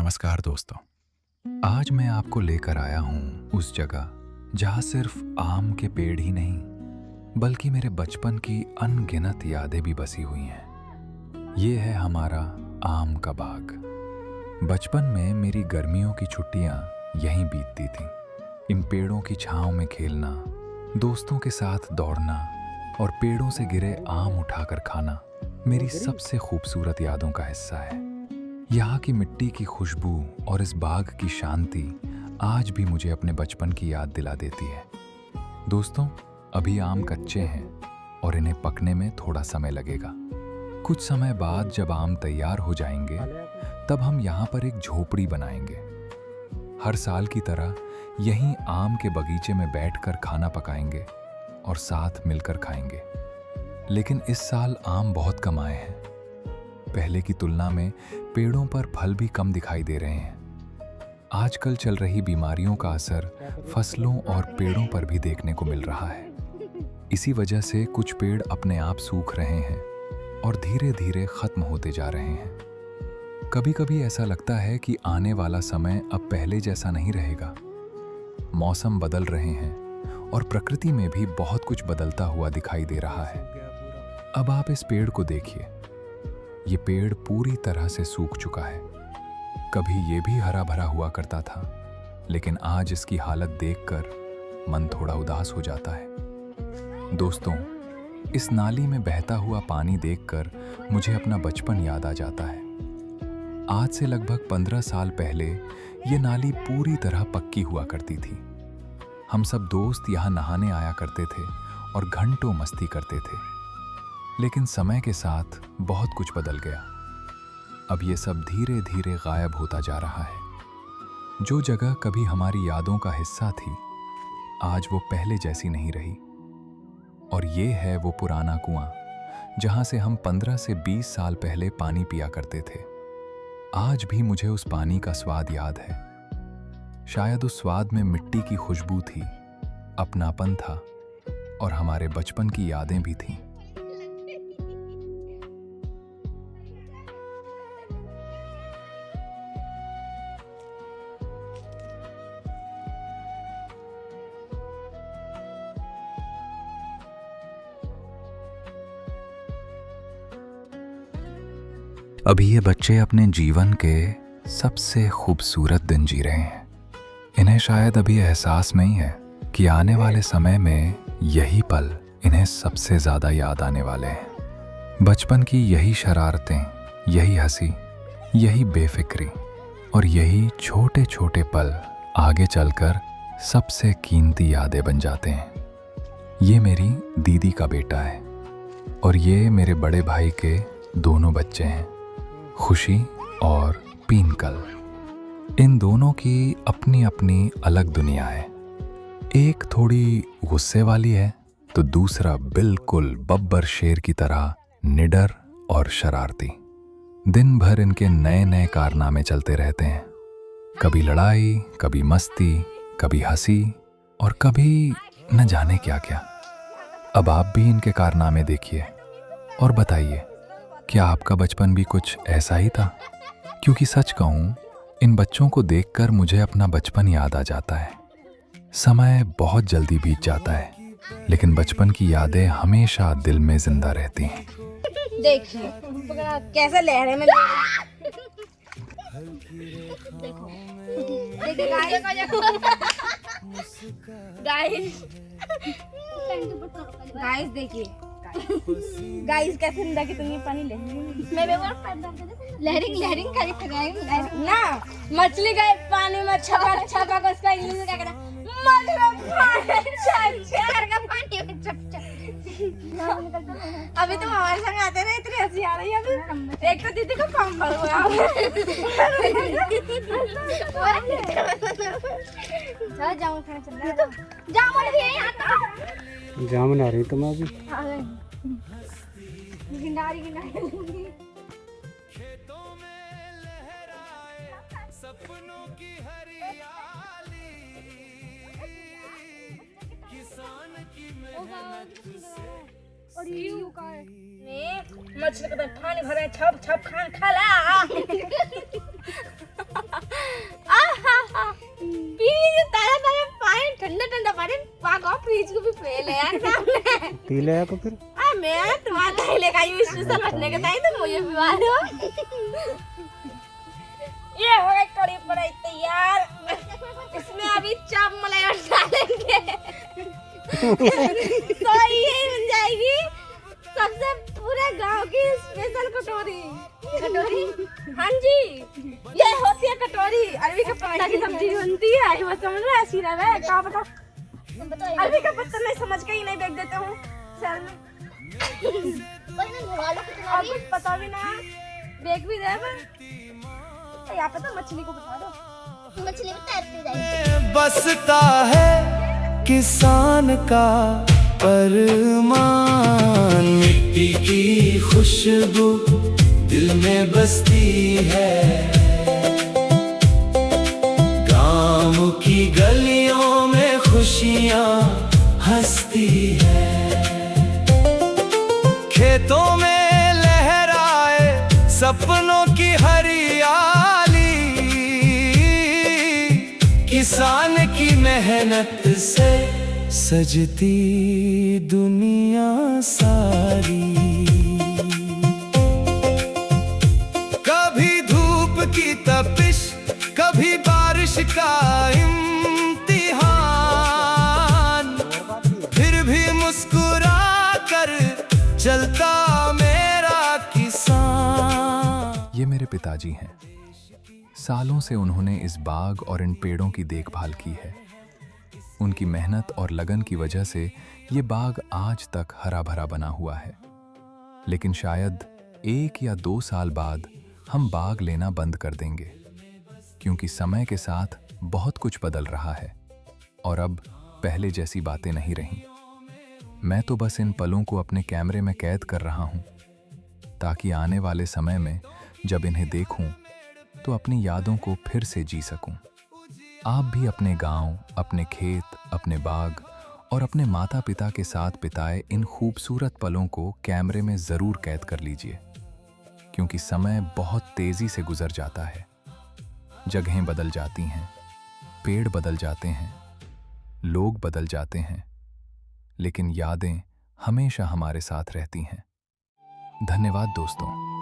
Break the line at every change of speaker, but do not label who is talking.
नमस्कार दोस्तों। आज मैं आपको लेकर आया हूँ उस जगह जहाँ सिर्फ आम के पेड़ ही नहीं बल्कि मेरे बचपन की अनगिनत यादें भी बसी हुई हैं। ये है हमारा आम का बाग। बचपन में मेरी गर्मियों की छुट्टियाँ यहीं बीतती थीं। इन पेड़ों की छांव में खेलना, दोस्तों के साथ दौड़ना और पेड़ों से गिरे आम उठाकर खाना मेरी सबसे खूबसूरत यादों का हिस्सा है। यहाँ की मिट्टी की खुशबू और इस बाग की शांति आज भी मुझे अपने बचपन की याद दिला देती है। दोस्तों, अभी आम कच्चे हैं और इन्हें पकने में थोड़ा समय लगेगा। कुछ समय बाद जब आम तैयार हो जाएंगे, तब हम यहाँ पर एक झोपड़ी बनाएंगे। हर साल की तरह यहीं आम के बगीचे में बैठकर खाना पकाएंगे और साथ मिलकर खाएंगे। लेकिन इस साल आम बहुत कम आए हैं। पहले की तुलना में पेड़ों पर फल भी कम दिखाई दे रहे हैं। आजकल चल रही बीमारियों का असर फसलों और पेड़ों पर भी देखने को मिल रहा है। इसी वजह से कुछ पेड़ अपने आप सूख रहे हैं और धीरे धीरे खत्म होते जा रहे हैं। कभी-कभी ऐसा लगता है कि आने वाला समय अब पहले जैसा नहीं रहेगा। मौसम बदल रहे हैं और प्रकृति में भी बहुत कुछ बदलता हुआ दिखाई दे रहा है। अब आप इस पेड़ को देखिए। ये पेड़ पूरी तरह से सूख चुका है। कभी ये भी हरा भरा हुआ करता था, लेकिन आज इसकी हालत देखकर मन थोड़ा उदास हो जाता है। दोस्तों, इस नाली में बहता हुआ पानी देखकर मुझे अपना बचपन याद आ जाता है। आज से लगभग 15 साल पहले ये नाली पूरी तरह पक्की हुआ करती थी। हम सब दोस्त यहाँ नहाने आया करते थे और घंटों मस्ती करते थे। लेकिन समय के साथ बहुत कुछ बदल गया। अब ये सब धीरे धीरे गायब होता जा रहा है। जो जगह कभी हमारी यादों का हिस्सा थी, आज वो पहले जैसी नहीं रही। और ये है वो पुराना कुआं जहां से हम 15 से 20 साल पहले पानी पिया करते थे। आज भी मुझे उस पानी का स्वाद याद है। शायद उस स्वाद में मिट्टी की खुशबू थी, अपनापन था और हमारे बचपन की यादें भी थीं। अभी ये बच्चे अपने जीवन के सबसे खूबसूरत दिन जी रहे हैं। इन्हें शायद अभी एहसास नहीं है कि आने वाले समय में यही पल इन्हें सबसे ज़्यादा याद आने वाले हैं। बचपन की यही शरारतें, यही हंसी, यही बेफिक्री और यही छोटे छोटे पल आगे चलकर सबसे कीमती यादें बन जाते हैं। ये मेरी दीदी का बेटा है और ये मेरे बड़े भाई के दोनों बच्चे हैं, खुशी और पीनकल। इन दोनों की अपनी अपनी अलग दुनिया है। एक थोड़ी गुस्से वाली है तो दूसरा बिल्कुल बब्बर शेर की तरह निडर और शरारती। दिन भर इनके नए नए कारनामे चलते रहते हैं। कभी लड़ाई, कभी मस्ती, कभी हंसी और कभी न जाने क्या क्या। अब आप भी इनके कारनामे देखिए और बताइए, क्या आपका बचपन भी कुछ ऐसा ही था? क्योंकि सच कहूँ, इन बच्चों को देखकर मुझे अपना बचपन याद आ जाता है। समय बहुत जल्दी बीत जाता है, लेकिन बचपन की यादें हमेशा दिल में जिंदा रहती हैं।
देखिए कैसे लहरें में देखो गाइस देखिए गाइस कैसे निंदा कितनी पानी लहरिंग लहरिंग ना मछली का पानी में छपा छपा कर उसका इंग्लिश में क्या कहना अभी तुम हमारे संग आते ना, इतनी हंसी आ रही है। अभी एक तो दीदी को कम भर हुआ।
जामुन आ रही तुम अभी
सपनों की हरियाली, किसान की मेहनत से
और मछली का पानी भरे छप छप खान खा ला।
पी ले आप फिर।
मैं तुम्हारा दही लेकर आई हूँ स्पेशल रखने के टाइम तो मुझे पिवा दो। ये हो गई कड़ी पड़ाई तैयार। इसमें अभी चाप मलाई और डालेंगे तो ये बन जाएगी सबसे पूरे गांव की स्पेशल कटोरी। कटोरी हाँ जी ये होती है कटोरी। अरबी के पत्ता की सब्जी बनती है। वो समझ रहा है सीरा है क्या पता। अरबी का पत्ता नहीं समझ के ही नहीं बेच देता हूँ शहर में। और कुछ पता भी ना बेच भी दे। मैं यहाँ पे तो मछली को बता दो। मछली भी तैरती जाएगी।
बसता है किसान का परमान, मिट्टी की खुशबू दिल में बसती है। गांव की गलियों में खुशियां हंसती है। खेतों में लहराए सपनों की हरियाली, किसान की मेहनत से सजती दुनिया सारी। कभी धूप की तपिश, कभी बारिश का इम्तिहान, फिर भी मुस्कुरा कर चलता मेरा किसान।
ये मेरे पिताजी हैं। सालों से उन्होंने इस बाग और इन पेड़ों की देखभाल की है। उनकी मेहनत और लगन की वजह से ये बाग आज तक हरा भरा बना हुआ है। लेकिन शायद 1 या 2 साल बाद हम बाग लेना बंद कर देंगे, क्योंकि समय के साथ बहुत कुछ बदल रहा है और अब पहले जैसी बातें नहीं रहीं। मैं तो बस इन पलों को अपने कैमरे में कैद कर रहा हूं, ताकि आने वाले समय में जब इन्हें देखूं तो अपनी यादों को फिर से जी सकूं। आप भी अपने गांव, अपने खेत, अपने बाग और अपने माता पिता के साथ बिताए इन खूबसूरत पलों को कैमरे में ज़रूर कैद कर लीजिए, क्योंकि समय बहुत तेज़ी से गुजर जाता है। जगहें बदल जाती हैं, पेड़ बदल जाते हैं, लोग बदल जाते हैं, लेकिन यादें हमेशा हमारे साथ रहती हैं। धन्यवाद दोस्तों।